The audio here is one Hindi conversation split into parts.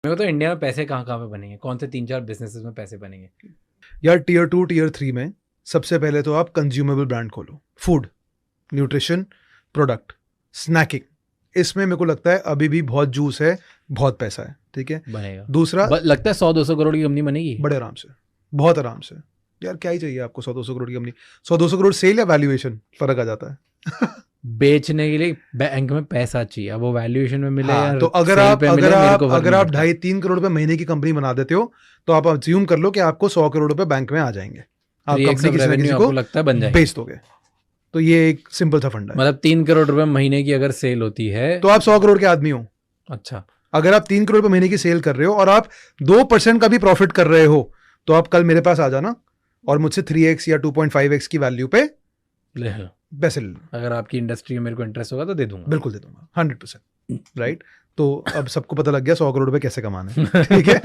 मेरे को तो इंडिया में पैसे कहाँ कहाँ पे बनेंगे, कौन से 3-4 बिजनेसेस में पैसे बनेंगे? यार टीयर 2 टीयर 3 में सबसे पहले तो आप कंज्यूमेबल ब्रांड खोलो, फूड, न्यूट्रिशन, प्रोडक्ट, स्नैकिंग, इसमें मेरे को लगता है अभी भी बहुत जूस है, बहुत पैसा है, ठीक है। बनेगा। दूसरा लगता है 100-200 करोड़ की कंपनी बनेगी बड़े आराम से, बहुत आराम से। यार क्या ही चाहिए आपको 100-200 करोड़ की कंपनी? 100-200 करोड़ सेल या वैल्यूएशन फर्क आ जाता है। बेचने के लिए बैंक में पैसा चाहिए, अब वो वैल्यूएशन में मिले या तो अगर सेल आप पे मिले, मेरे को फर्क अगर नहीं आप पड़ता। 2.5-3 करोड़ रुपए महीने की कंपनी बना देते हो तो आप अज्यूम कर लो कि आपको 100 करोड़ रुपए बैंक में आ जाएंगे, आप 3x कंपनी of किसी ना revenue किसी आपको को लगता है बन जाएगी? बेच दोगे। तो ये एक सिंपल सा फंडा है। मतलब 3 करोड़ रुपए महीने की अगर सेल होती है तो आप 100 करोड़ के आदमी हो। अच्छा, अगर आप 3 करोड़ रुपए महीने की सेल कर रहे हो और आप 2% का भी प्रॉफिट कर रहे हो तो आप कल मेरे पास आ जाना और मुझसे 3x या 2.5x की वैल्यू पे ले लो। पैसे ले लो। अगर आपकी इंडस्ट्री में मेरे को इंटरेस्ट होगा तो दे दूंगा। बिल्कुल दे दूंगा, 100%। राइट, तो अब सबको पता लग गया 100 करोड़ रुपए कैसे कमाने हैं, ठीक है।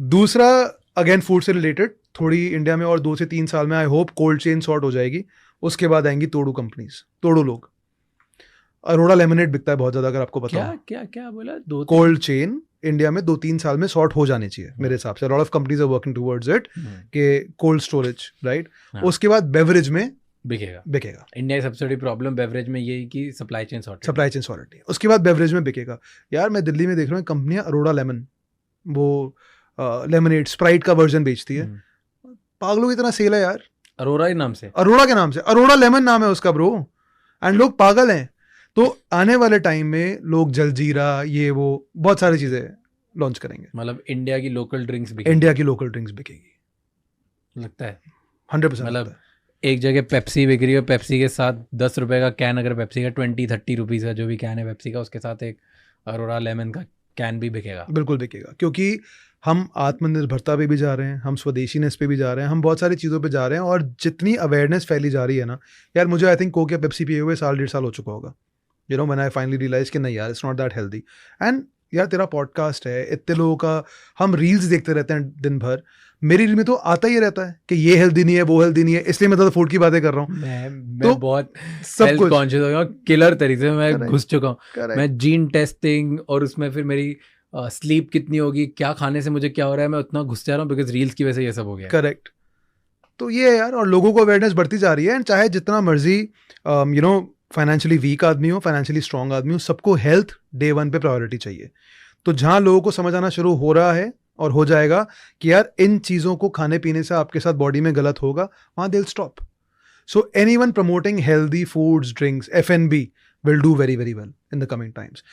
दूसरा, अगेन फूड से रिलेटेड, थोड़ी इंडिया में और 2 से 3 साल में I hope cold chain sort हो जाएगी। उसके बाद आएंगी तोड़ू कंपनीज, तोड़ू लोग। अरोड़ा लेमनेड बिकता है बहुत ज्यादा, अगर आपको पता हो। क्या क्या बोला? 2 कोल्ड चेन इंडिया में 2-3 साल में सॉर्ट हो जानी चाहिए मेरे हिसाब से। Lot of companies are working towards it कि कोल्ड स्टोरेज, राइट। उसके बाद बेवरेज में बिकेगा। इंडिया की सबसे बड़ी प्रॉब्लम बेवरेज में ये है कि सप्लाई चेन सॉर्टेज। उसके बाद बेवरेज में बिकेगा। यार मैं दिल्ली में देख रहा हूँ कंपनियां, अरोड़ा लेमन, वो लेमनेड स्प्राइट का वर्जन बेचती है। पागलों की तरह सेल है यार, अरोड़ा ही नाम से, अरोड़ा के नाम से, अरोड़ा लेमन नाम है उसका ब्रो, एंड लोग पागल हैं। तो आने वाले टाइम में लोग जलजीरा, ये वो बहुत सारी चीजें लॉन्च करेंगे। मतलब इंडिया की लोकल ड्रिंक्स बिकेगी, लगता है 100%। मतलब एक जगह पेप्सी बिक रही है, पेप्सी के साथ 10 रुपए का कैन, अगर पेप्सी का 20-30 रुपीज़ का जो भी कैन है पेप्सी का, उसके साथ एक अरोड़ा लेमन का कैन भी बिकेगा। बिल्कुल बिकेगा, क्योंकि हम आत्मनिर्भरता पे भी जा रहे हैं, हम स्वदेशीनेस पे भी जा रहे हैं, हम बहुत सारी चीज़ों पे जा रहे हैं। और जितनी अवेयरनेस फैली जा रही है ना यार, मुझे आई थिंक कोक या पेप्सी पिए हुए 1.5 साल हो चुका होगा। व्हेन आई फाइनली रियलाइज कि नहीं यार, it's not that healthy. And यार तेरा पॉडकास्ट है, इतने लोगों का हम रील्स देखते रहते हैं दिन भर, मेरी रील में तो आता ही रहता है कि ये हेल्दी नहीं है, वो हेल्दी नहीं है, इसलिए मैं तो फूड की बातें कर रहा हूँ। मैं तो बहुत सब हेल्थ कुछ कॉन्शियस हो गया, किलर तरीके से मैं Correct. घुस चुका हूँ। Correct. मैं जीन टेस्टिंग और उसमें फिर मेरी स्लीप कितनी होगी, क्या खाने से मुझे क्या हो रहा है, मैं उतना घुस जा रहा हूँ बिकॉज रील्स की वजह से ये सब हो गया। करेक्ट। तो ये है यार, और लोगों को अवेयरनेस बढ़ती जा रही है। एंड चाहे जितना मर्जी फाइनेंशियली वीक आदमी हो, फाइनेंशियली स्ट्रांग आदमी हो, सबको हेल्थ डे 1 पे प्रायोरिटी चाहिए। तो जहाँ लोगों को समझ आना शुरू हो रहा है और हो जाएगा कि यार इन चीज़ों को खाने पीने से आपके साथ बॉडी में गलत होगा, वहाँ they'll stop. So anyone promoting healthy foods, drinks, F&B will do very, very well in the coming times.